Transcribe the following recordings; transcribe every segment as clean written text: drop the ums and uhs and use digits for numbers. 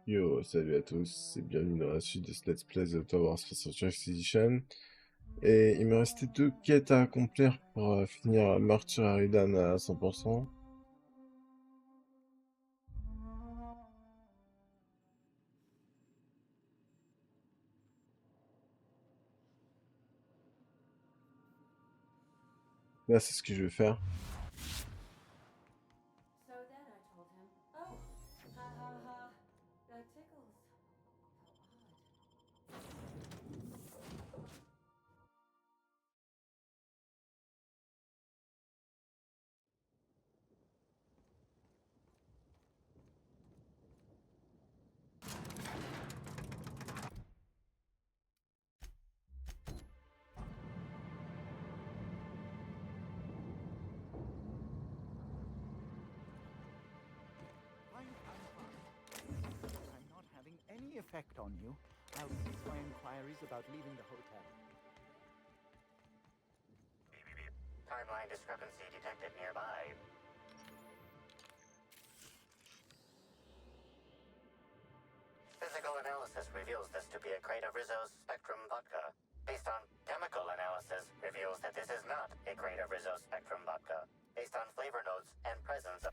Yo, salut à tous et bienvenue dans la suite de ce Let's Play The Tower Special Edition. Et il me restait deux quêtes à accomplir pour finir Martyr Aridan à 100%. Là, c'est ce que je vais faire. So then I told him, oh, ha ha ha, that tickles. How odd. I'm not having any effect on you. I'll cease my inquiries about leaving the hotel. Beep, beep, beep. Timeline discrepancy detected nearby. Physical analysis reveals this to be a crate of Rizzo's Spectrum vodka. Based on chemical analysis, reveals that this is not a crate of Rizzo's Spectrum vodka. Based on flavor notes and presence of...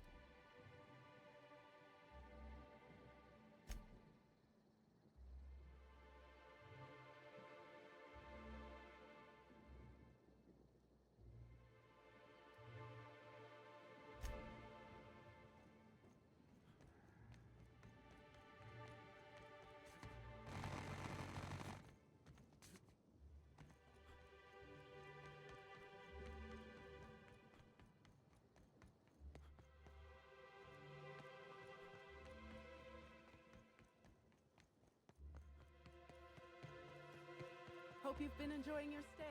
Hope you've been enjoying your stay.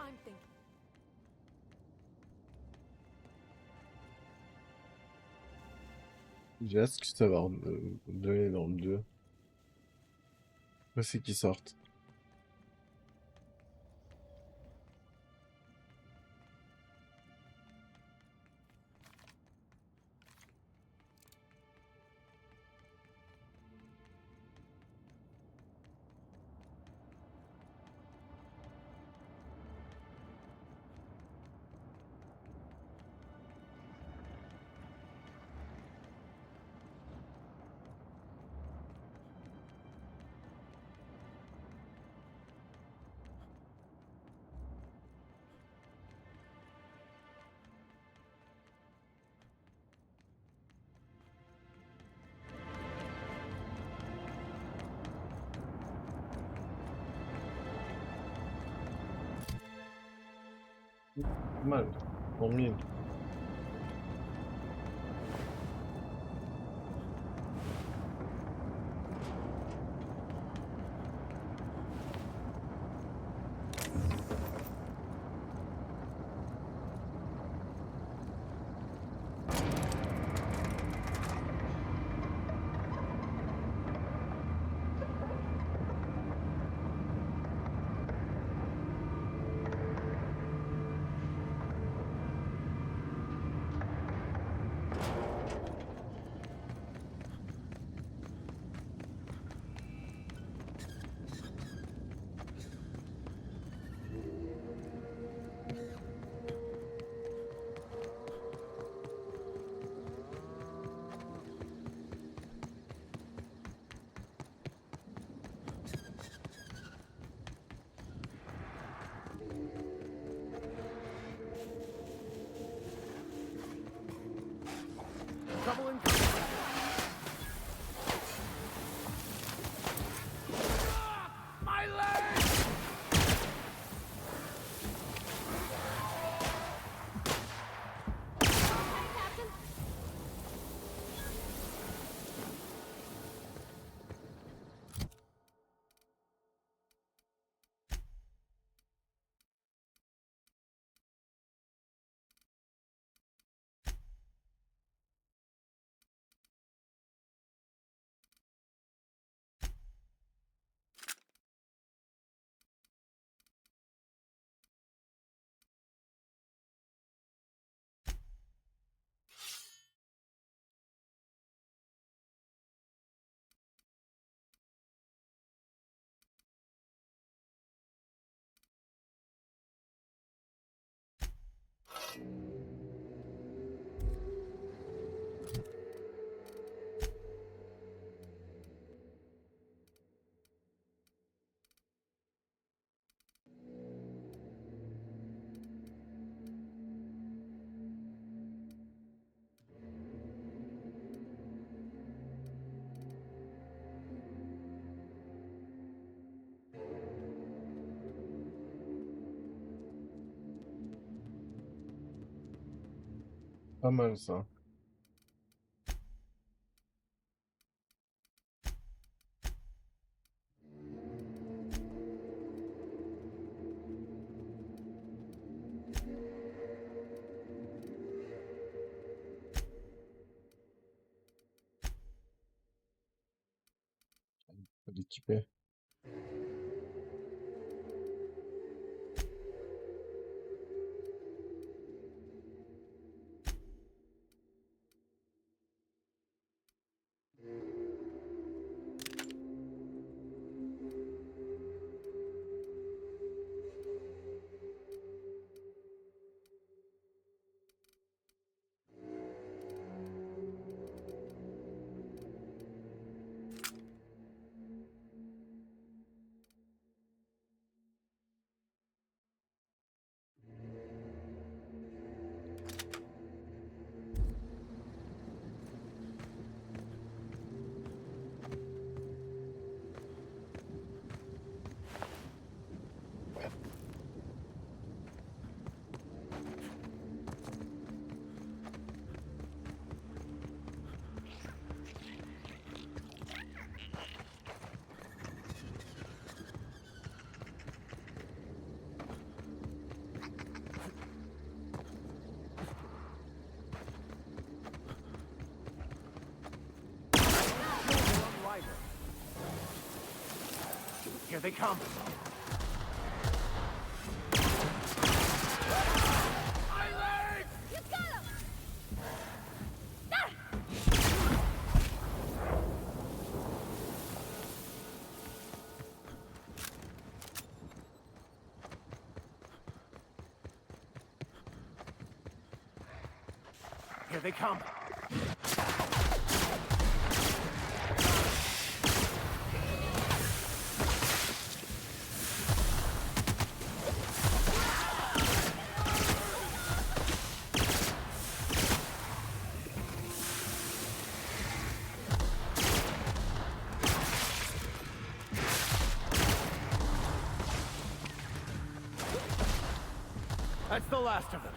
I'm thinking. J'ai hâte que ça va donner dans le 2. C'est qu'ils sortent. Pas mal. 100 000. Trouble in Pas mal ça. Faut l'équiper. Here they come. Here they come. That's the last of them.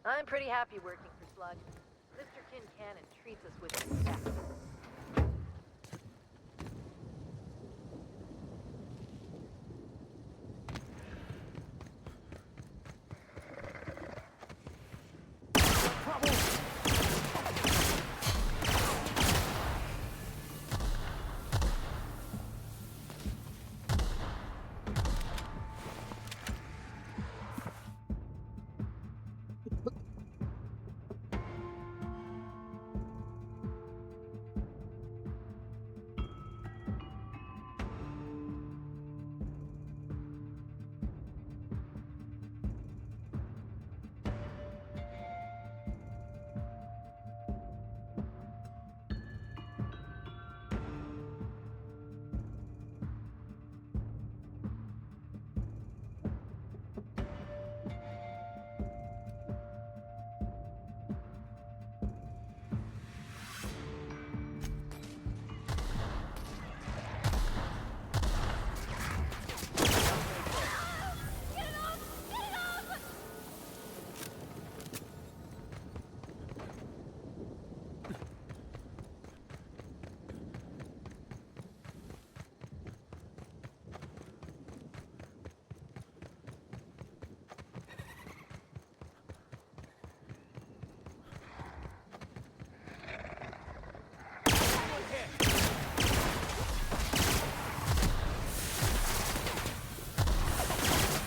I'm pretty happy working for Slug. Mr. Kincannon treats us with respect.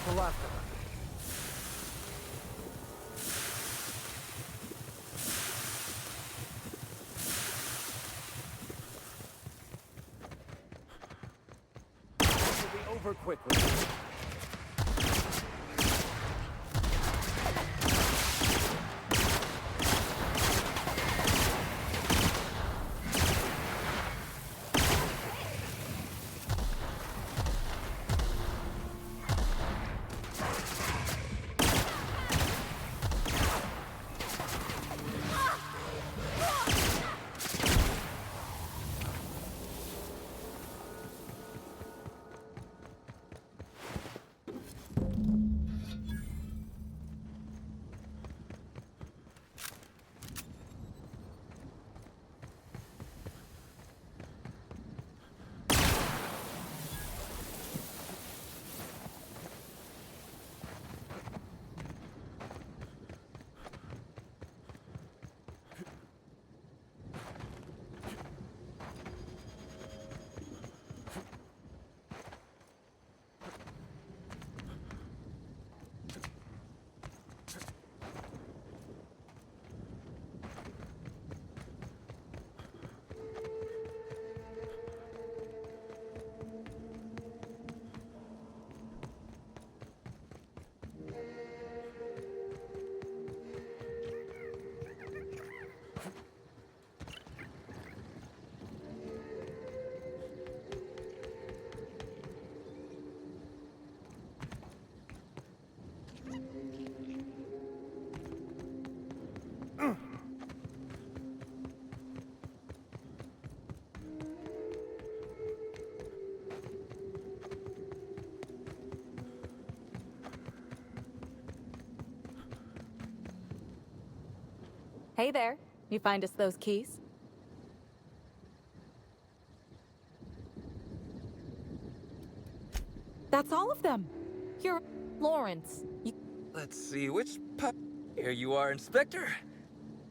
The last of them. over quickly. Hey there. You find us those keys? That's all of them. You're Lawrence. Let's see, which pup... Here you are, Inspector.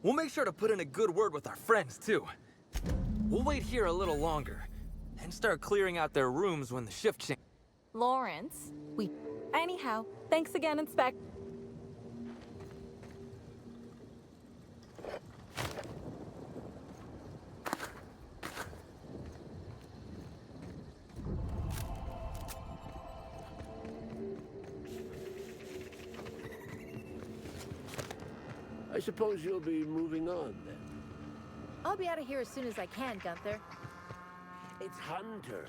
We'll make sure to put in a good word with our friends, too. We'll wait here a little longer, and start clearing out their rooms when the shift changes. Lawrence. Anyhow, thanks again, Inspector. I suppose you'll be moving on then. I'll be out of here as soon as I can, Gunther. It's Hunter.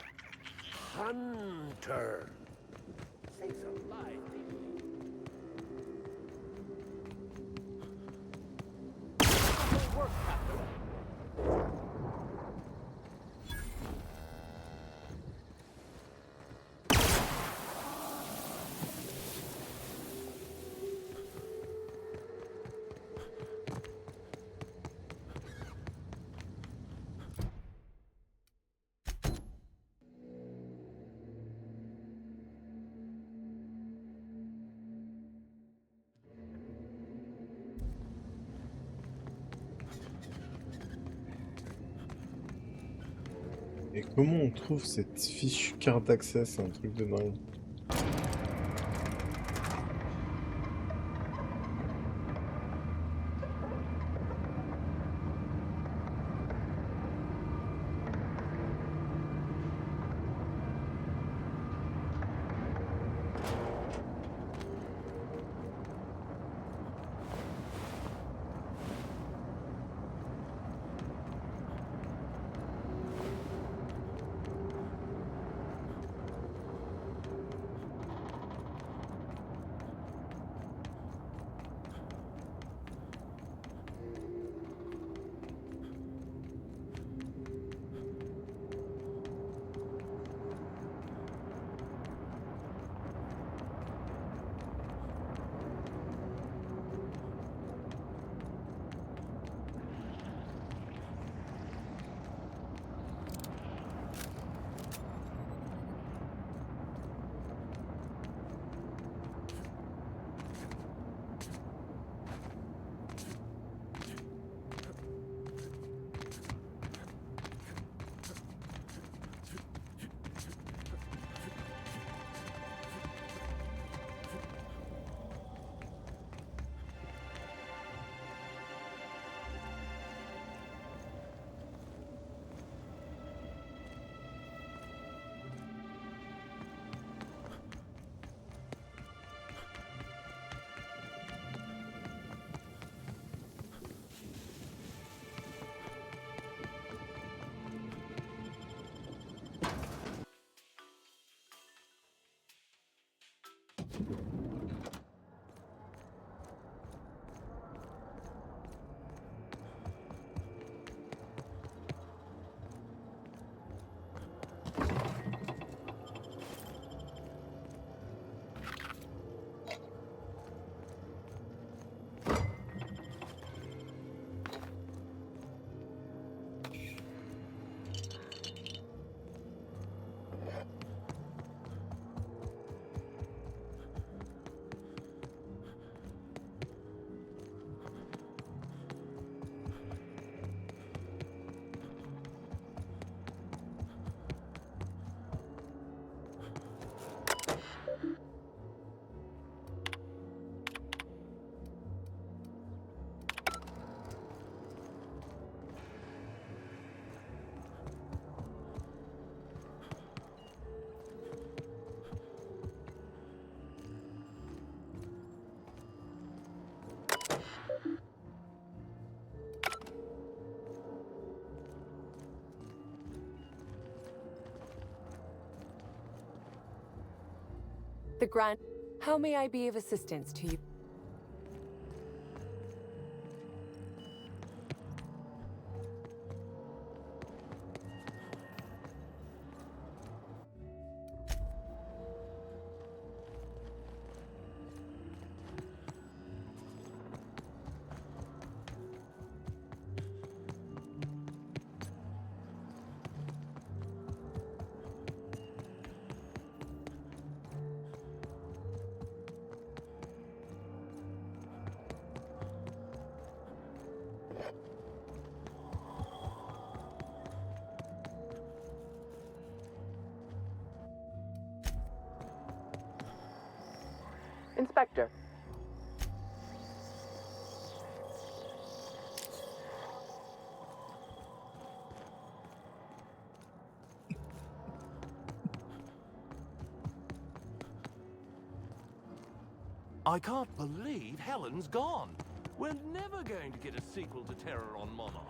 Hunter. Sakes alive. Good work, Captain. Et comment on trouve cette fichue carte d'accès? C'est un truc de dingue. The Grand. How may I be of assistance to you? Inspector. I can't believe Helen's gone. We're never going to get a sequel to Terror on Monarch.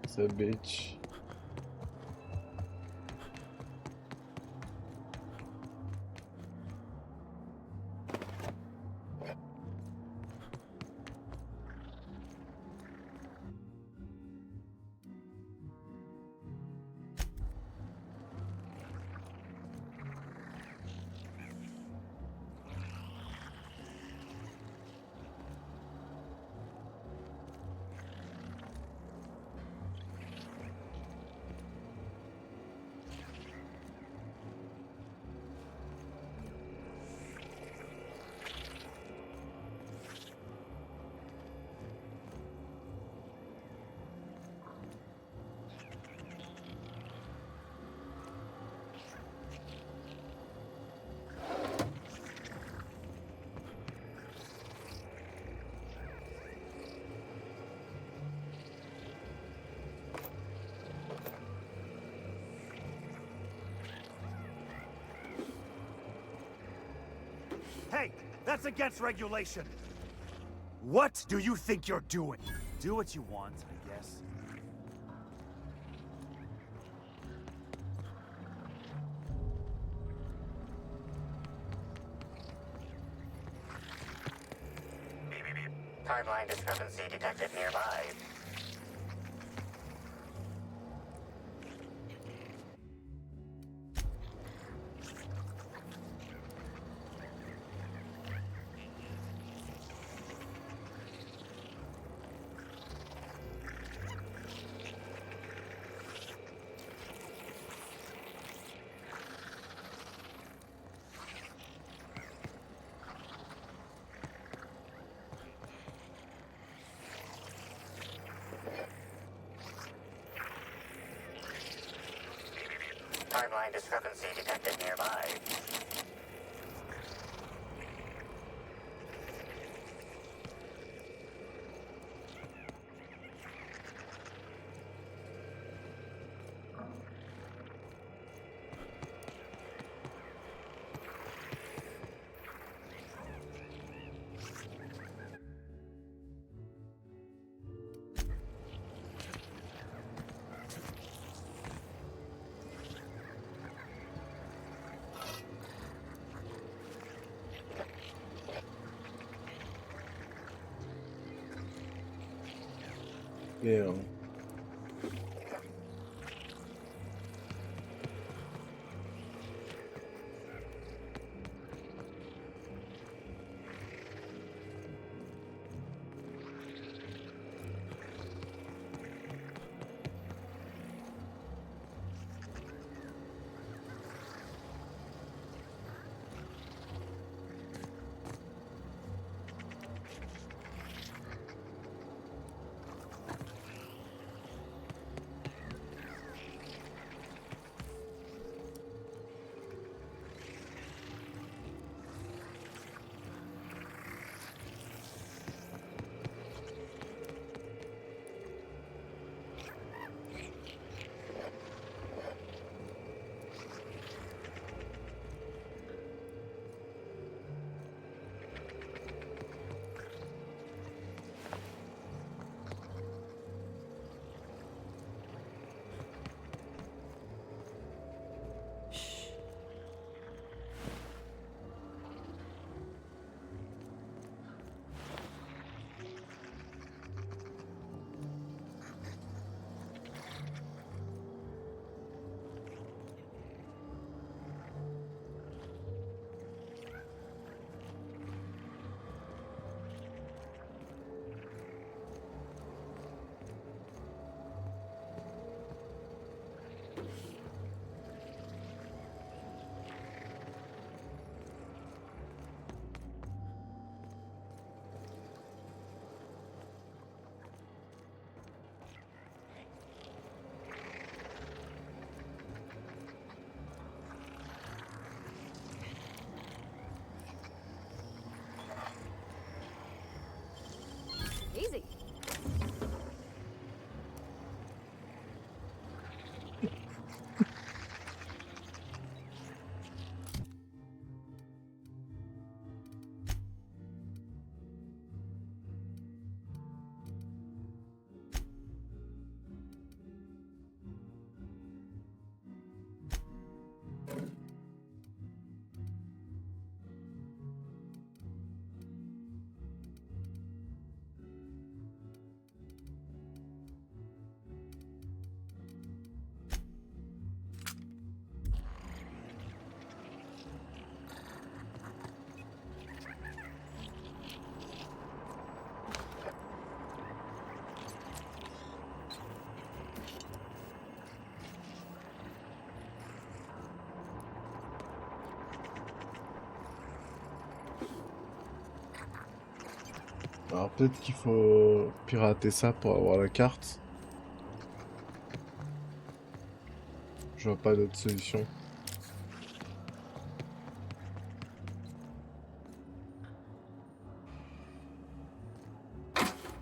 It's a bitch. Hey, that's against regulation. What do you think you're doing? Do what you want, I guess. Timeline discrepancy detected nearby. Timeline discrepancy detected nearby. Et Easy. alors peut-être qu'il faut pirater ça pour avoir la carte. Je vois pas d'autre solution.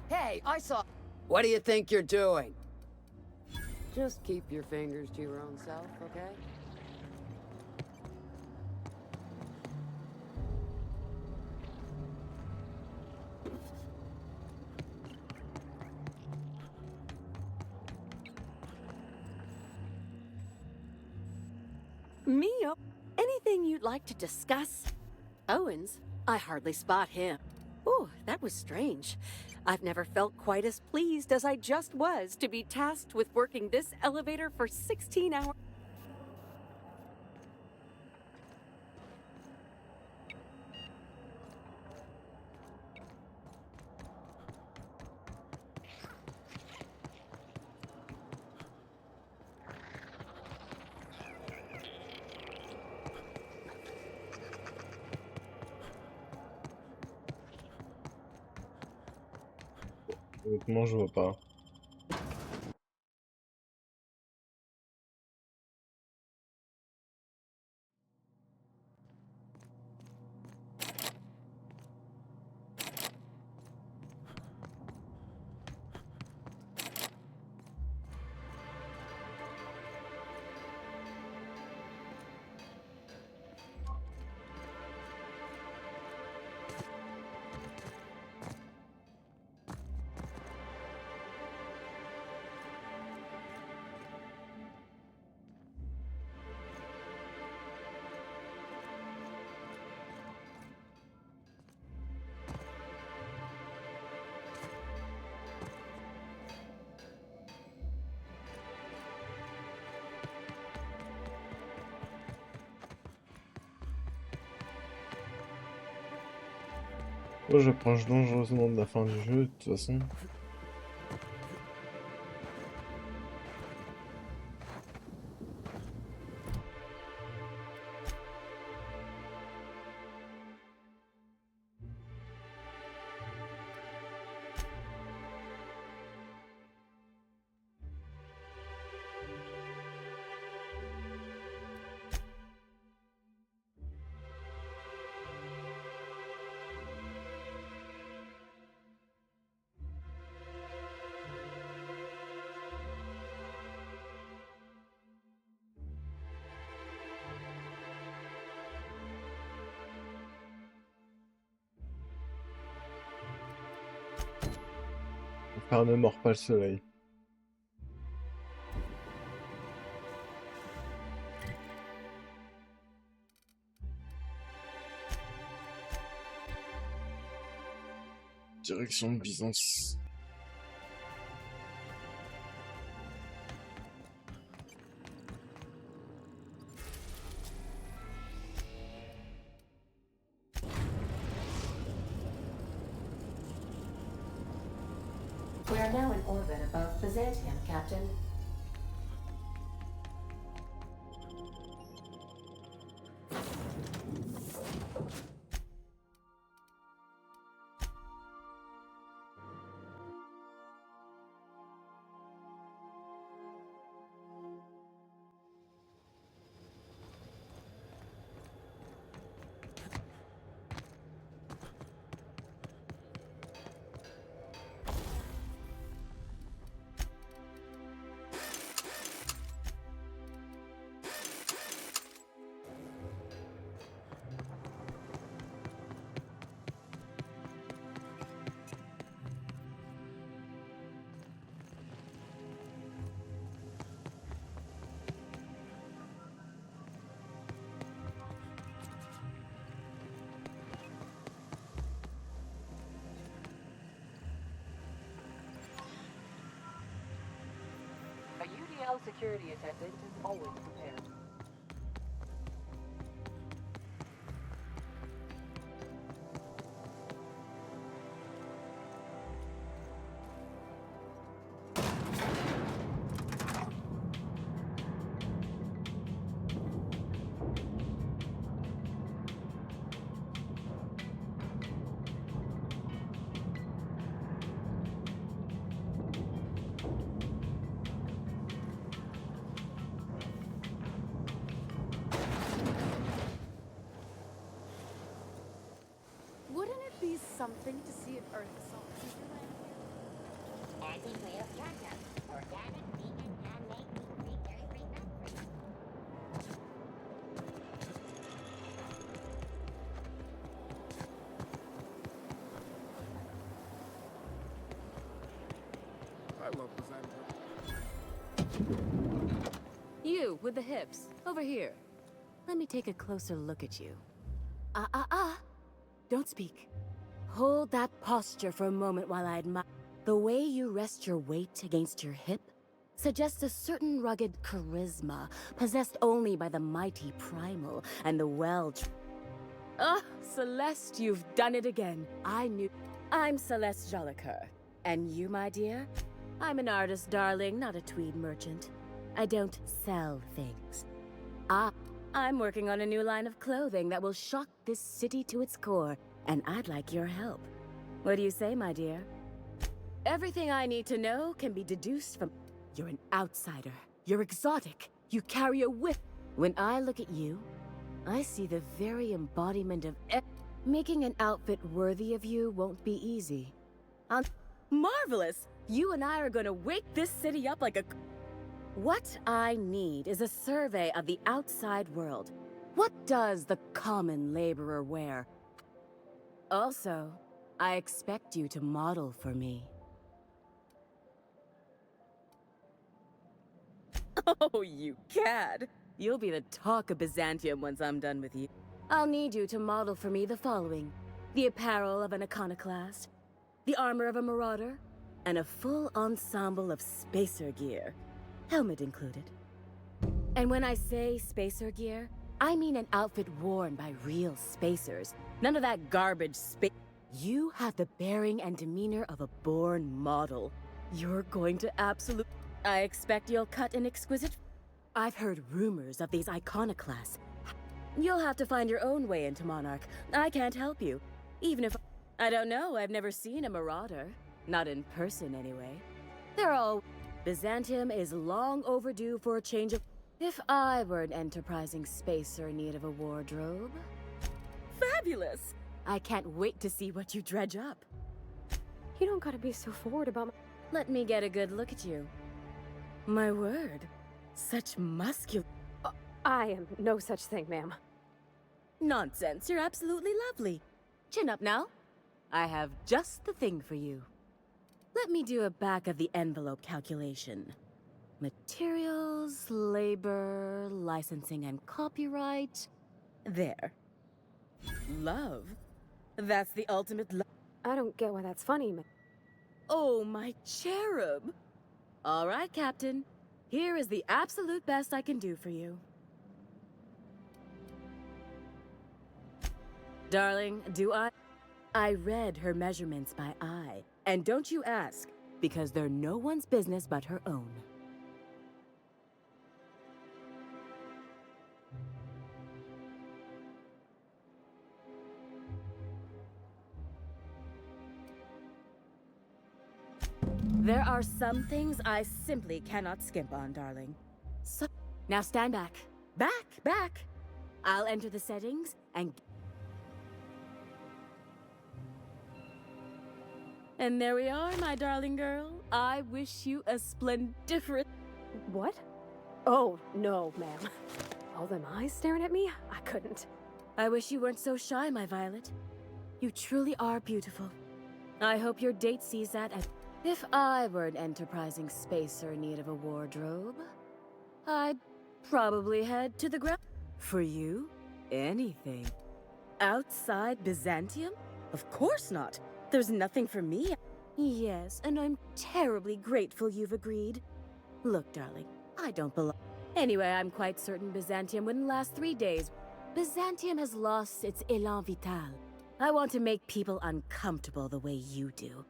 Hey, I saw. What do you think you're doing? Just keep your fingers to your own self, okay? Mio, anything you'd like to discuss? Owens, I hardly spot him. Ooh, that was strange. I've never felt quite as pleased as I just was to be tasked with working this elevator for 16 hours. Honnêtement, je vois pas. Oh, j'approche dangereusement de la fin du jeu, de toute façon. Mon frère ne mord pas le soleil. Direction de Byzance. We are now in orbit above Byzantium, Captain. A UDL security attendant is always prepared. Wouldn't it be something to see an Earth assault? I love Byzantium. You, with the hips. Over here. Let me take a closer look at you. Don't speak. Hold that posture for a moment while I admire. The way you rest your weight against your hip suggests a certain rugged charisma possessed only by the mighty primal and the well. Celeste, you've done it again. I'm Celeste Jolicoeur. And you, my dear? I'm an artist, darling, not a tweed merchant. I don't sell things. I'm working on a new line of clothing that will shock this city to its core, and I'd like your help. What do you say, my dear? Everything I need to know can be deduced from... You're an outsider. You're exotic. You carry a whip. When I look at you, I see the very embodiment of... Making an outfit worthy of you won't be easy. Marvelous! You and I are gonna wake this city up like a... What I need is a survey of the outside world. What does the common laborer wear? Also, I expect you to model for me. Oh, you cad! You'll be the talk of Byzantium once I'm done with you. I'll need you to model for me the following: the apparel of an iconoclast, the armor of a marauder, and a full ensemble of spacer gear. Helmet included. And when I say spacer gear, I mean an outfit worn by real spacers. None of that garbage You have the bearing and demeanor of a born model. You're going to absolute... I expect you'll cut an exquisite... I've heard rumors of these iconoclasts. You'll have to find your own way into Monarch. I can't help you. Even if... I don't know, I've never seen a marauder. Not in person, anyway. They're all... Byzantium is long overdue for a change of... If I were an enterprising spacer in need of a wardrobe... Fabulous! I can't wait to see what you dredge up. You don't gotta be so forward about my... Let me get a good look at you. My word. Such muscular... I am no such thing, ma'am. Nonsense, you're absolutely lovely. Chin up now. I have just the thing for you. Let me do a back-of-the-envelope calculation. Materials, labor, licensing and copyright. There. Love. That's the ultimate love. I don't get why that's funny, ma'am. Oh, my cherub. All right, Captain. Here is the absolute best I can do for you. Darling, I read her measurements by eye. And don't you ask, because they're no one's business but her own. There are some things I simply cannot skimp on, darling. So, now stand back. Back! I'll enter the settings and... And there we are, my darling girl. I wish you a splendiferous... What? Oh, no, ma'am. All them eyes staring at me? I couldn't. I wish you weren't so shy, my Violet. You truly are beautiful. I hope your date sees that as... If I were an enterprising spacer in need of a wardrobe, I'd probably head to the ground. For you, anything. Outside Byzantium? Of course not. There's nothing for me. Yes, and I'm terribly grateful you've agreed. Look, darling, I don't belong. Anyway, I'm quite certain Byzantium wouldn't last 3 days. Byzantium has lost its élan vital. I want to make people uncomfortable the way you do.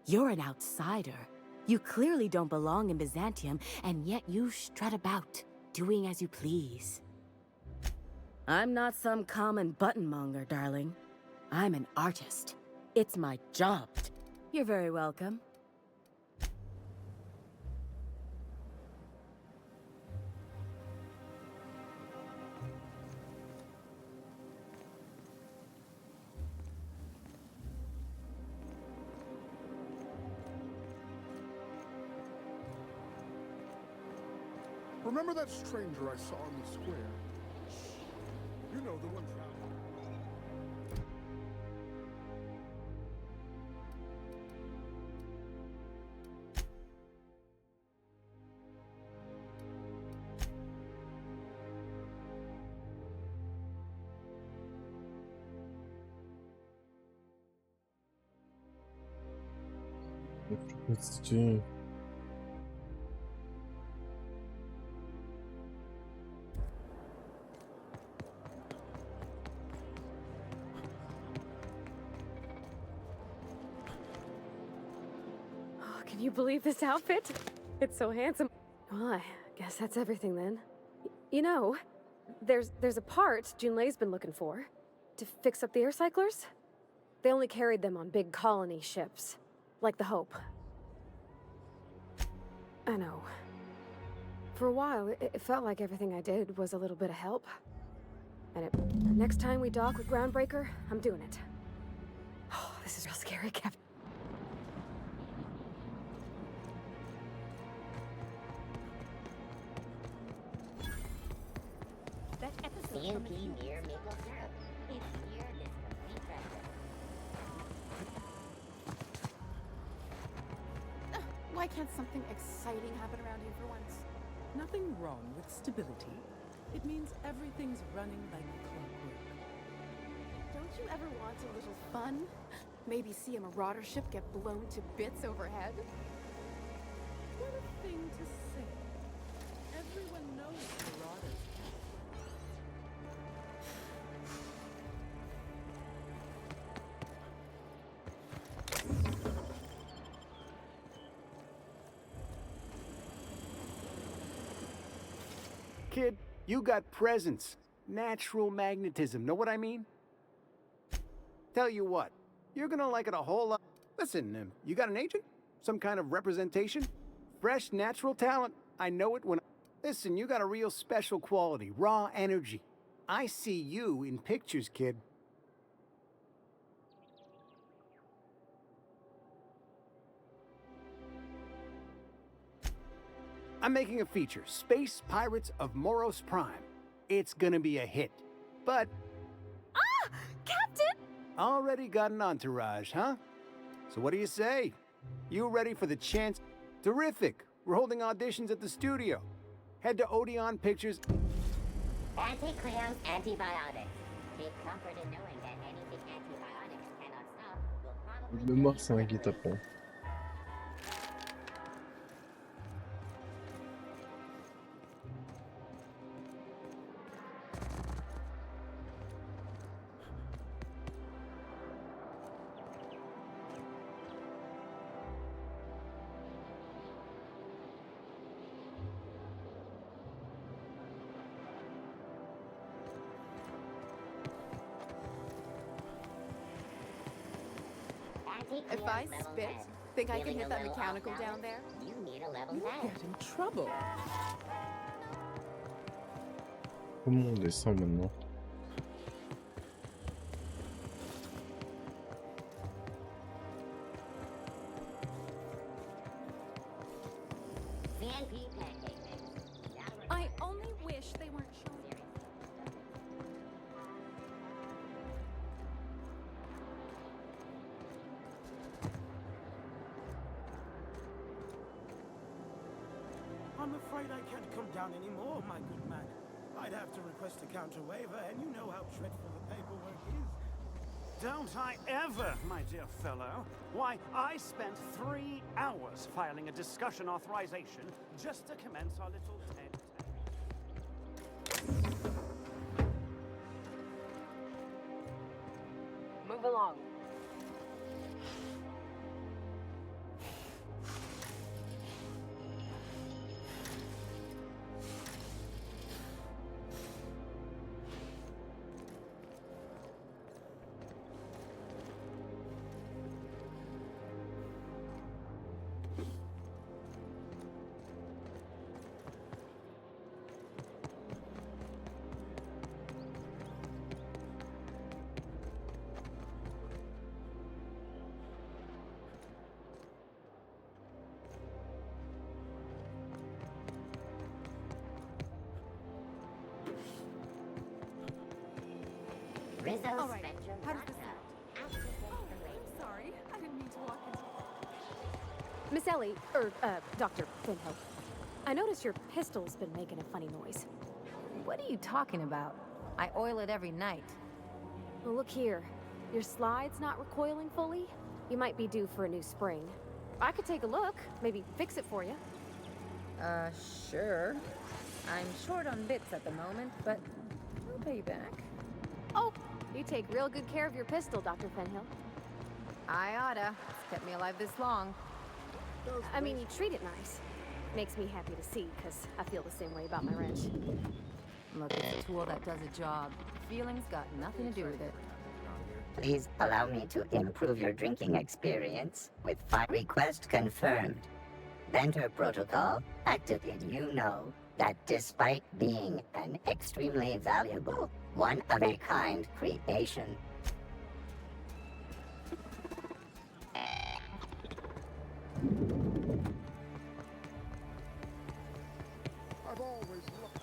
You're an outsider. You clearly don't belong in Byzantium, and yet you strut about, doing as you please. I'm not some common buttonmonger, darling. I'm an artist. It's my job. You're very welcome. Remember that stranger I saw in the square? You know, the one traveling. What's the... Can you believe this outfit? It's so handsome. Well, I guess that's everything then. You know, there's a part Junlei's been looking for. To fix up the air cyclers. They only carried them on big colony ships. Like the Hope. I know. For a while, it felt like everything I did was a little bit of help. And next time we dock with Groundbreaker, I'm doing it. Oh, this is real scary, Captain. CNP near maple syrup. It's near this complete treasure. Why can't something exciting happen around here for once? Nothing wrong with stability. It means everything's running like clockwork. Don't you ever want a little fun? Maybe see a marauder ship get blown to bits overhead? What a thing to say. Everyone knows marauders. You got presence. Natural magnetism, know what I mean? Tell you what, you're gonna like it a whole lot. Listen, you got an agent? Some kind of representation? Fresh, natural talent? I know it when Listen, you got a real special quality, raw energy. I see you in pictures, kid. I'm making a feature, Space Pirates of Moros Prime. It's gonna be a hit, but... Ah! Captain! Already got an entourage, huh? So what do you say? You ready for the chance? Terrific! We're holding auditions at the studio. Head to Odeon Pictures. Anti-Cleo's antibiotics. Take comfort in knowing that anything antibiotics cannot stop will probably... Le mort, c'est un guet-apens. If I spit, think I can hit that mechanical down there? You need a level You'll 10. get in trouble. Comment on descend maintenant? CNP pancake mix. I only wish they weren't showing. I'm afraid I can't come down anymore, my good man. I'd have to request a counter waiver, and you know how dreadful the paperwork is. Don't I ever, my dear fellow? Why, I spent 3 hours filing a discussion authorization just to commence our little TED. Move along. Rizzo All right, Spectrum how does this Vodka. sound? I'm sorry, I didn't mean to walk into... Miss Ellie, Dr. Finhill, I noticed your pistol's been making a funny noise. What are you talking about? I oil it every night. Well, look here. Your slide's not recoiling fully. You might be due for a new spring. I could take a look, maybe fix it for you. Sure. I'm short on bits at the moment, but I'll pay you back. Oh, you take real good care of your pistol, Dr. Finhill. I oughta. It's kept me alive this long. I mean, you treat it nice. Makes me happy to see, because I feel the same way about my wrench. Look, it's a tool that does a job. Feelings got nothing to do with it. Please allow me to improve your drinking experience with 5 request confirmed. Benter protocol activate. You know that despite being an extremely valuable, one-of-a-kind creation, I've always loved...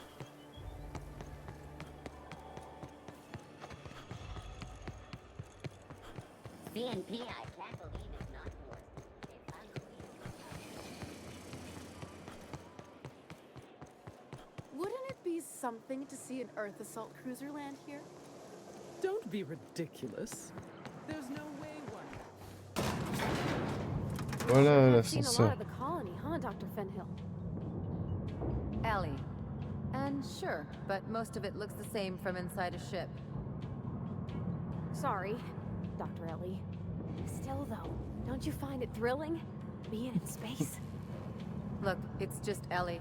CNP, I can't believe it's not yours. It's unbelievable. Wouldn't it be something to see an Earth assault cruiser land here? Don't be ridiculous. There's no way one. Voilà I've seen a lot l'ascenseur. of the colony, huh, Dr. Finhill? Ellie. And sure, but most of it looks the same from inside a ship. Sorry, Dr. Ellie. Still, though, don't you find it thrilling? Being in space? Look, it's just Ellie.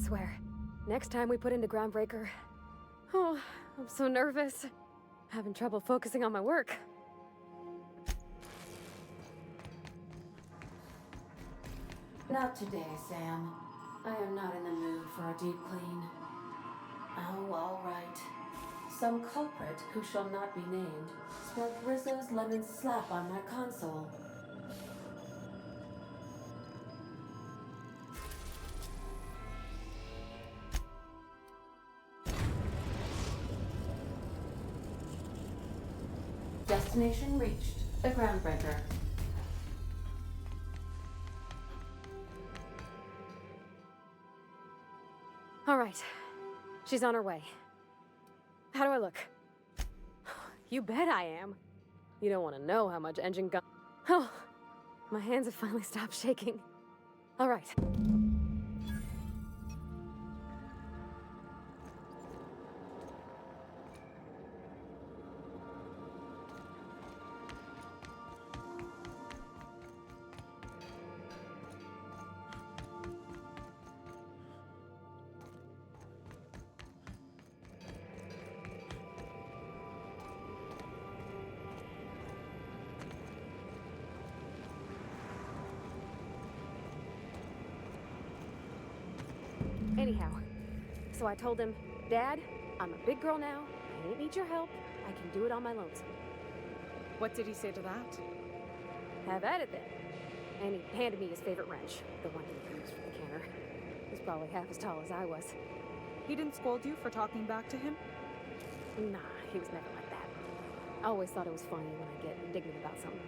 swear. Next time we put into Groundbreaker... Oh, I'm so nervous. Having trouble focusing on my work. Not today, Sam. I am not in the mood for a deep clean. Oh, all right. Some culprit who shall not be named spilled Rizzo's lemon slap on my console. Destination reached. The Groundbreaker. All right. She's on her way. How do I look? You bet I am. You don't want to know how much engine gun... Oh, my hands have finally stopped shaking. All right. Anyhow, so I told him, Dad, I'm a big girl now. I ain't need your help. I can do it on my lonesome. What did he say to that? Have at it then. And he handed me his favorite wrench, the one he used for the canner. He's probably half as tall as I was. He didn't scold you for talking back to him? Nah, he was never like that. I always thought it was funny when I get indignant about something.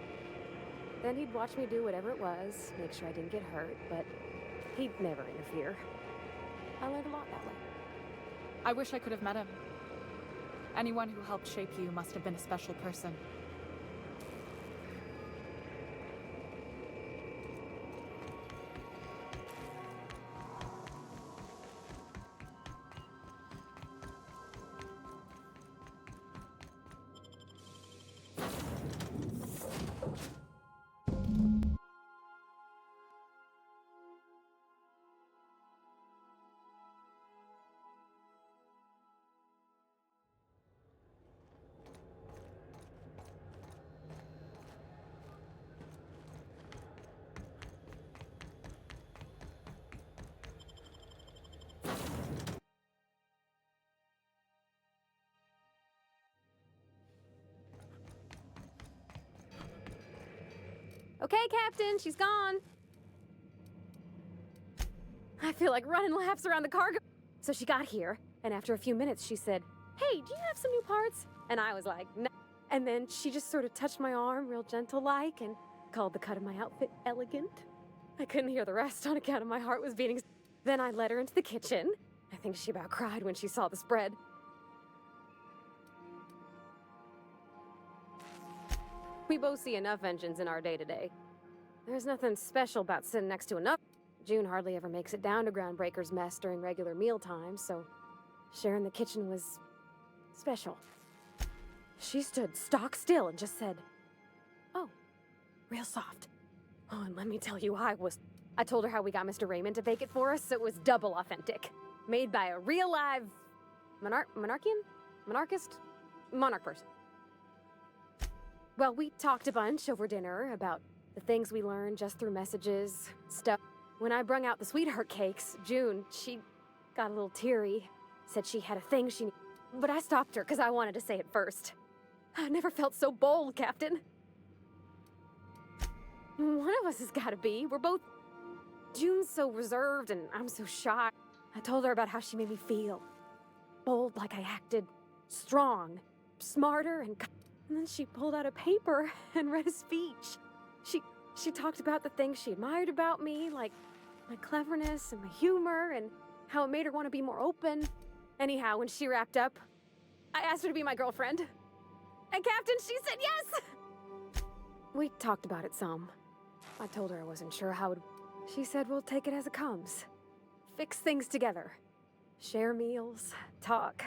Then he'd watch me do whatever it was, make sure I didn't get hurt, but he'd never interfere. I learned a lot that way. I wish I could have met him. Anyone who helped shape you must have been a special person. Okay, Captain, she's gone. I feel like running laps around the cargo. So she got here, and after a few minutes, she said, Hey, do you have some new parts? And I was like, no. And then she just sort of touched my arm real gentle-like and called the cut of my outfit elegant. I couldn't hear the rest on account of my heart was beating. Then I led her into the kitchen. I think she about cried when she saw the spread. We both see enough engines in our day-to-day. There's nothing special about sitting next to another. June hardly ever makes it down to Groundbreaker's mess during regular meal times, so sharing the kitchen was special. She stood stock still and just said, Oh, real soft. Oh, and let me tell you, I told her how we got Mr. Raymond to bake it for us, so it was double authentic. Made by a real live monarch person. Well, we talked a bunch over dinner about the things we learned just through messages, stuff. When I brung out the sweetheart cakes, June, she got a little teary, said she had a thing she... But I stopped her because I wanted to say it first. I never felt so bold, Captain. One of us has got to be. We're both... June's so reserved and I'm so shy. I told her about how she made me feel. Bold like I acted. Strong. Smarter and... And then she pulled out a paper and read a speech. She talked about the things she admired about me, like my cleverness and my humor, and how it made her want to be more open. Anyhow, when she wrapped up, I asked her to be my girlfriend. And Captain, she said yes! We talked about it some. I told her I wasn't sure how it... She said we'll take it as it comes. Fix things together. Share meals, talk.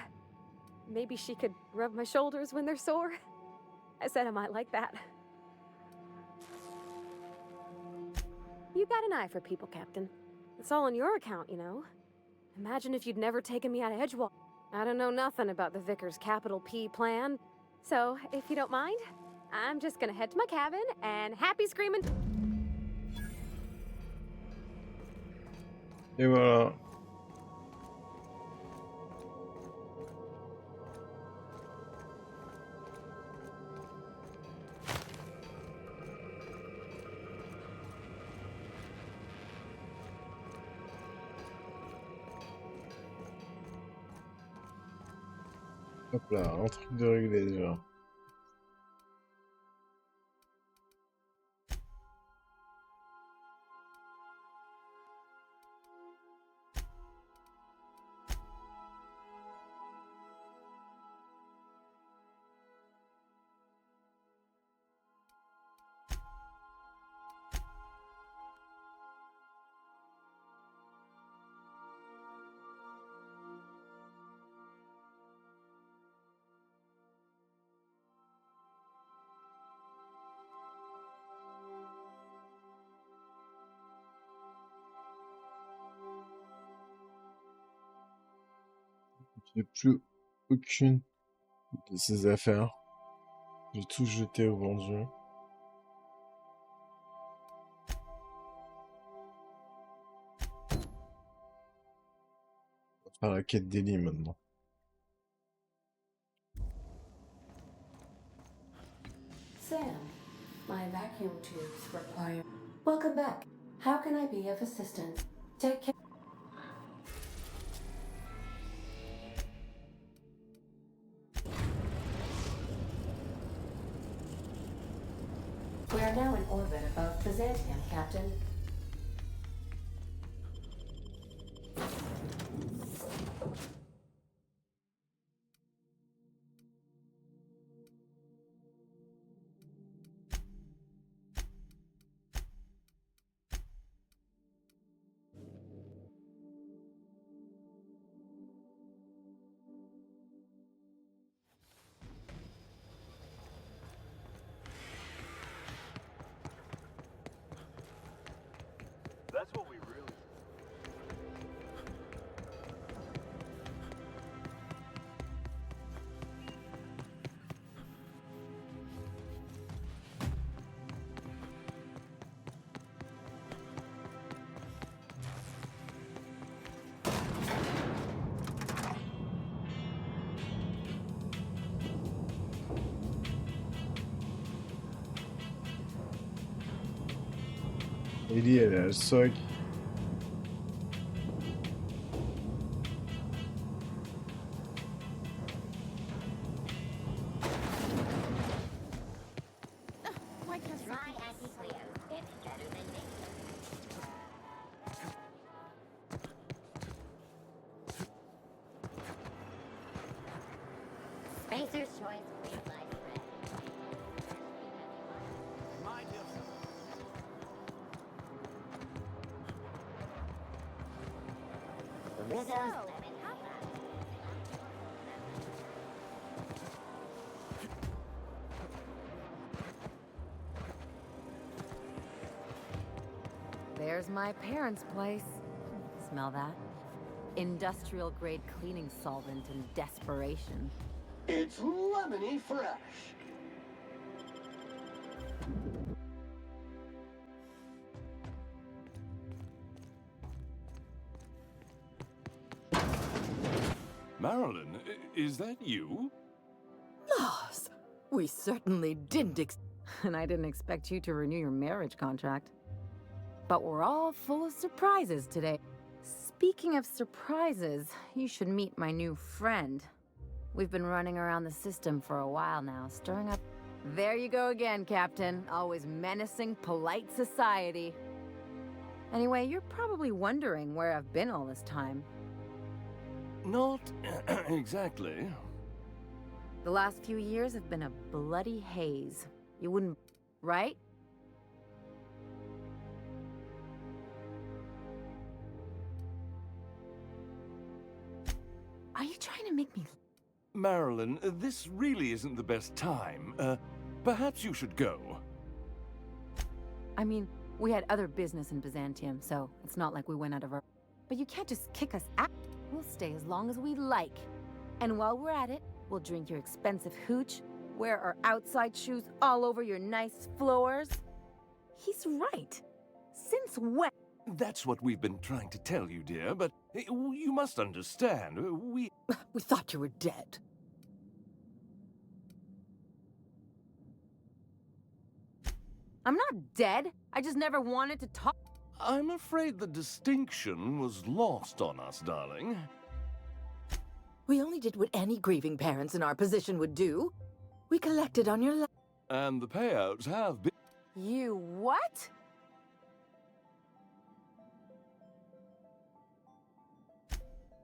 Maybe she could rub my shoulders when they're sore. I said I might like that. You got an eye for people, Captain. It's all on your account, you know. Imagine if you'd never taken me out of Edgewall. I don't know nothing about the Vicar's capital P plan. So, if you don't mind, I'm just gonna head to my cabin and happy screaming. Et voilà. Hop là, un truc de réglé déjà. J'ai plus aucune de ces affaires. J'ai tout jeté ou vendu. On va faire la quête d'Ellie maintenant. Sam, my vacuum tubes require. Welcome back. How can I be of assistance? Take care. We are now in orbit above Byzantium, Captain. That's what we really... Ellie, elle est à soc. Why can't My anti-Cleo, it's better than me. Spacer's choice, real life red. My dear Rizzo's lemon. There's my parents' place. Smell that? Industrial grade cleaning solvent and desperation. It's lemony fresh. Marilyn, is that you? Loss! We certainly didn't and I didn't expect you to renew your marriage contract. But we're all full of surprises today. Speaking of surprises, you should meet my new friend. We've been running around the system for a while now, stirring up... There you go again, Captain. Always menacing polite society. Anyway, you're probably wondering where I've been all this time. Not exactly. The last few years have been a bloody haze. You wouldn't... right? Are you trying to make me... Marilyn, this really isn't the best time. Perhaps you should go. I mean, we had other business in Byzantium, so it's not like we went out of our... But you can't just kick us out. We'll stay as long as we like. And while we're at it, we'll drink your expensive hooch, wear our outside shoes all over your nice floors. He's right. Since when? That's what we've been trying to tell you, dear, but you must understand, we thought you were dead. I'm not dead. I just never wanted to talk. I'm afraid the distinction was lost on us, darling. We only did what any grieving parents in our position would do. We collected on your And the payouts have been... You what?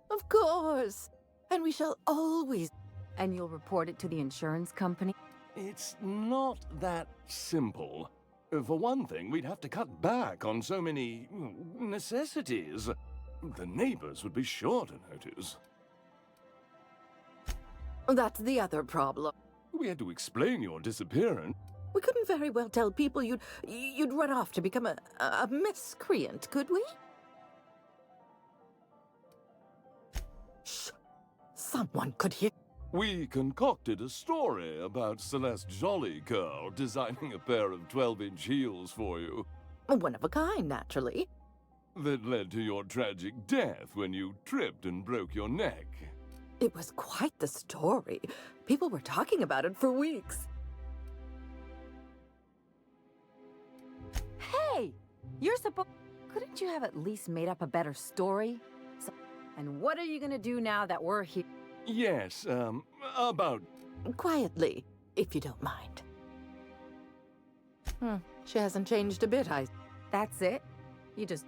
Of course. And we shall always... And you'll report it to the insurance company? It's not that simple. For one thing, we'd have to cut back on so many necessities. The neighbors would be sure to notice. That's the other problem. We had to explain your disappearance. We couldn't very well tell people you'd run off to become a miscreant, could we? Shh! Someone could hear. We concocted a story about Celeste Jollycurl designing a pair of 12-inch heels for you. One of a kind, naturally. That led to your tragic death when you tripped and broke your neck. It was quite the story. People were talking about it for weeks. Hey! You're supposed... Couldn't you have at least made up a better story? And what are you gonna do now that we're here? Yes, about... Quietly, if you don't mind. She hasn't changed a bit, That's it? You just...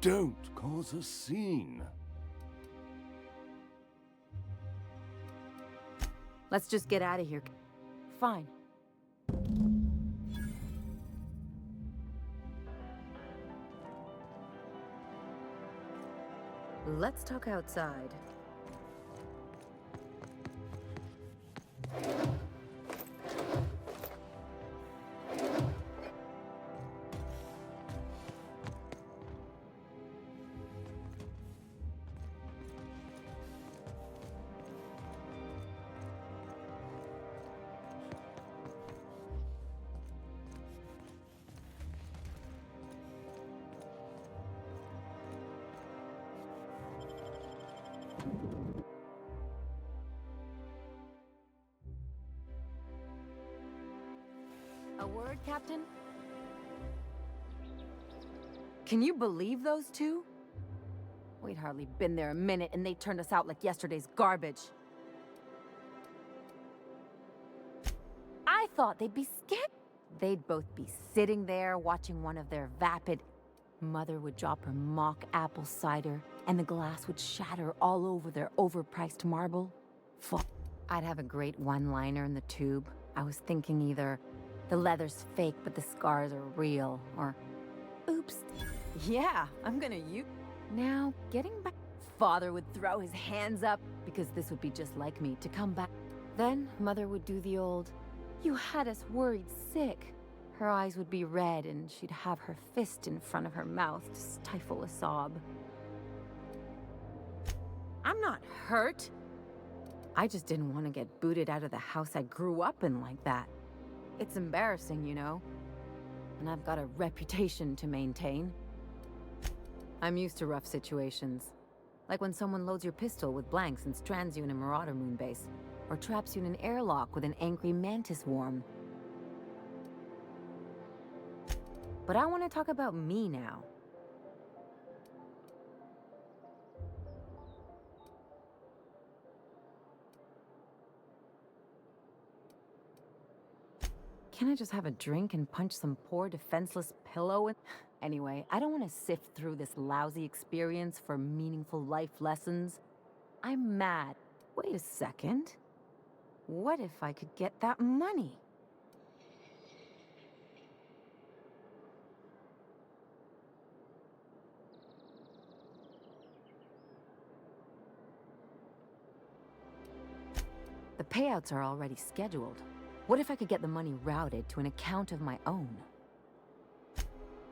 Don't cause a scene. Let's just get out of here. Fine. Let's talk outside. A word, Captain? Can you believe those two? We'd hardly been there a minute and they turned us out like yesterday's garbage. I thought they'd be scared. They'd both be sitting there watching one of their vapid... Mother would drop her mock apple cider and the glass would shatter all over their overpriced marble. I'd have a great one-liner in the tube. I was thinking either... The leather's fake, but the scars are real. Or, oops. Yeah, I'm gonna use... Now, getting back... Father would throw his hands up, because this would be just like me, to come back. Then, Mother would do the old, you had us worried sick. Her eyes would be red, and she'd have her fist in front of her mouth to stifle a sob. I'm not hurt. I just didn't want to get booted out of the house I grew up in like that. It's embarrassing, you know. And I've got a reputation to maintain. I'm used to rough situations. Like when someone loads your pistol with blanks and strands you in a Marauder moon base. Or traps you in an airlock with an angry mantis worm. But I want to talk about me now. Can't I just have a drink and punch some poor defenseless pillow in? Anyway, I don't want to sift through this lousy experience for meaningful life lessons. I'm mad. Wait a second. What if I could get that money? The payouts are already scheduled. What if I could get the money routed to an account of my own?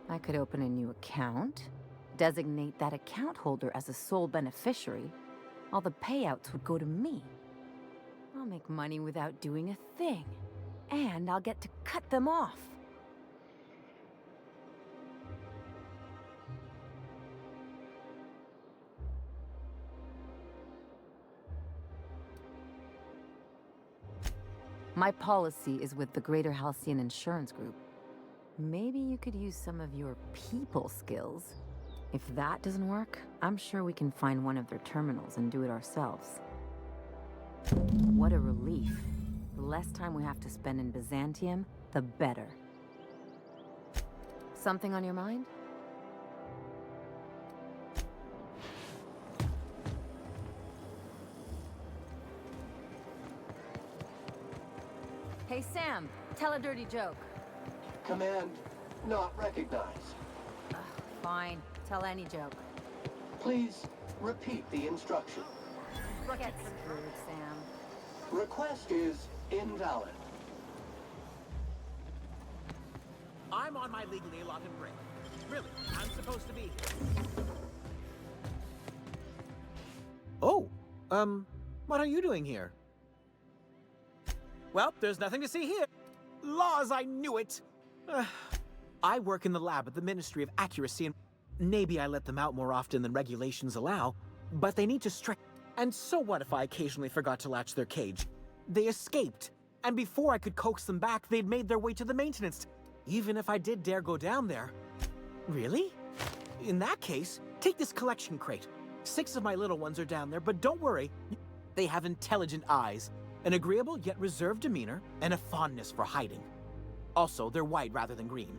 I could open a new account, designate that account holder as a sole beneficiary, all the payouts would go to me. I'll make money without doing a thing. And I'll get to cut them off. My policy is with the Greater Halcyon Insurance Group. Maybe you could use some of your people skills. If that doesn't work, I'm sure we can find one of their terminals and do it ourselves. What a relief. The less time we have to spend in Byzantium, the better. Something on your mind? Hey Sam, tell a dirty joke. Command not recognized. Fine, tell any joke. Please repeat the instruction. Get screwed, Sam. Request is invalid. I'm on my legally allotted break. Really, I'm supposed to be here. Oh, what are you doing here? Well, there's nothing to see here. Laws, I knew it! I work in the lab at the Ministry of Accuracy, and maybe I let them out more often than regulations allow, but they need to strike. And so what if I occasionally forgot to latch their cage? They escaped, and before I could coax them back, they'd made their way to the maintenance, even if I did dare go down there. Really? In that case, take this collection crate. 6 of my little ones are down there, but don't worry. They have intelligent eyes, an agreeable yet reserved demeanor, and a fondness for hiding. Also, they're white rather than green.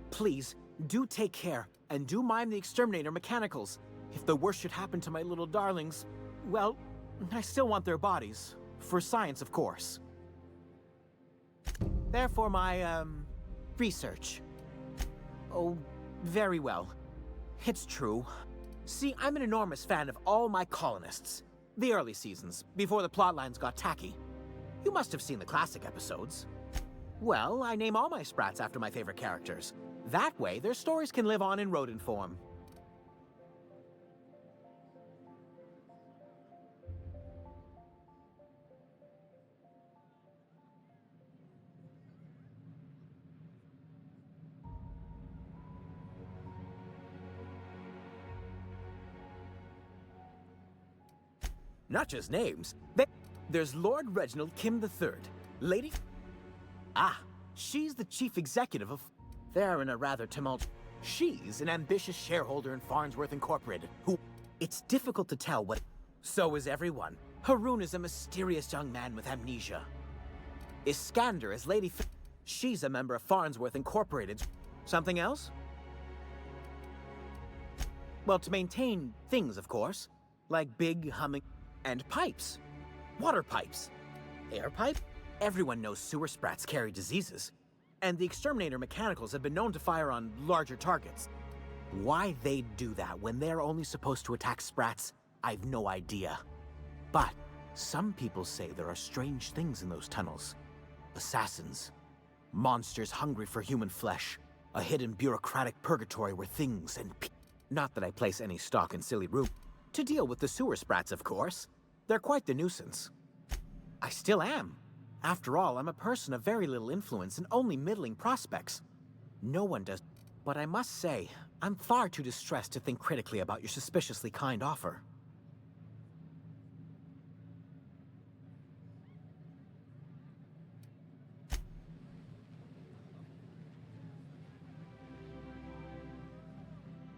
Please, do take care, and do mind the exterminator mechanicals. If the worst should happen to my little darlings, well, I still want their bodies. For science, of course. Therefore, my, research. Oh, very well. It's true. See, I'm an enormous fan of all my colonists. The early seasons, before the plotlines got tacky. You must have seen the classic episodes. Well, I name all my sprats after my favorite characters. That way, their stories can live on in rodent form. Not just names. There's Lord Reginald Kim III, Lady... Ah, she's the chief executive of... They're in a rather She's an ambitious shareholder in Farnsworth Incorporated, who... It's difficult to tell what... So is everyone. Haroon is a mysterious young man with amnesia. Iskander is Lady... She's a member of Farnsworth Incorporated. Something else? Well, to maintain things, of course. Like big, humming... And pipes. Water pipes. Air pipe? Everyone knows sewer sprats carry diseases. And the exterminator mechanicals have been known to fire on larger targets. Why they'd do that when they're only supposed to attack sprats, I've no idea. But some people say there are strange things in those tunnels. Assassins. Monsters hungry for human flesh. A hidden bureaucratic purgatory where things and not that I place any stock in silly room. To deal with the sewer sprats, of course. They're quite the nuisance. I still am. After all, I'm a person of very little influence and only middling prospects. No one does. But I must say, I'm far too distressed to think critically about your suspiciously kind offer.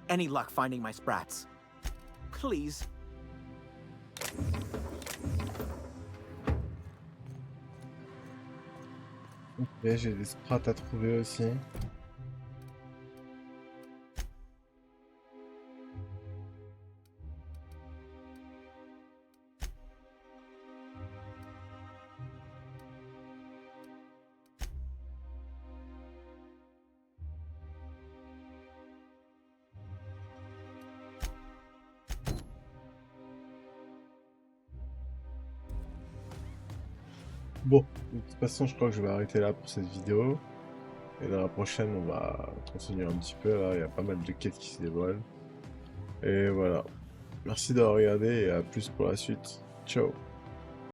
Any luck finding my sprats? Please. Ok, j'ai des sprats à trouver aussi. Bon, de toute façon, je crois que je vais arrêter là pour cette vidéo. Et dans la prochaine, on va continuer un petit peu. Là, il y a pas mal de quêtes qui se dévoilent. Et voilà. Merci d'avoir regardé et à plus pour la suite. Ciao.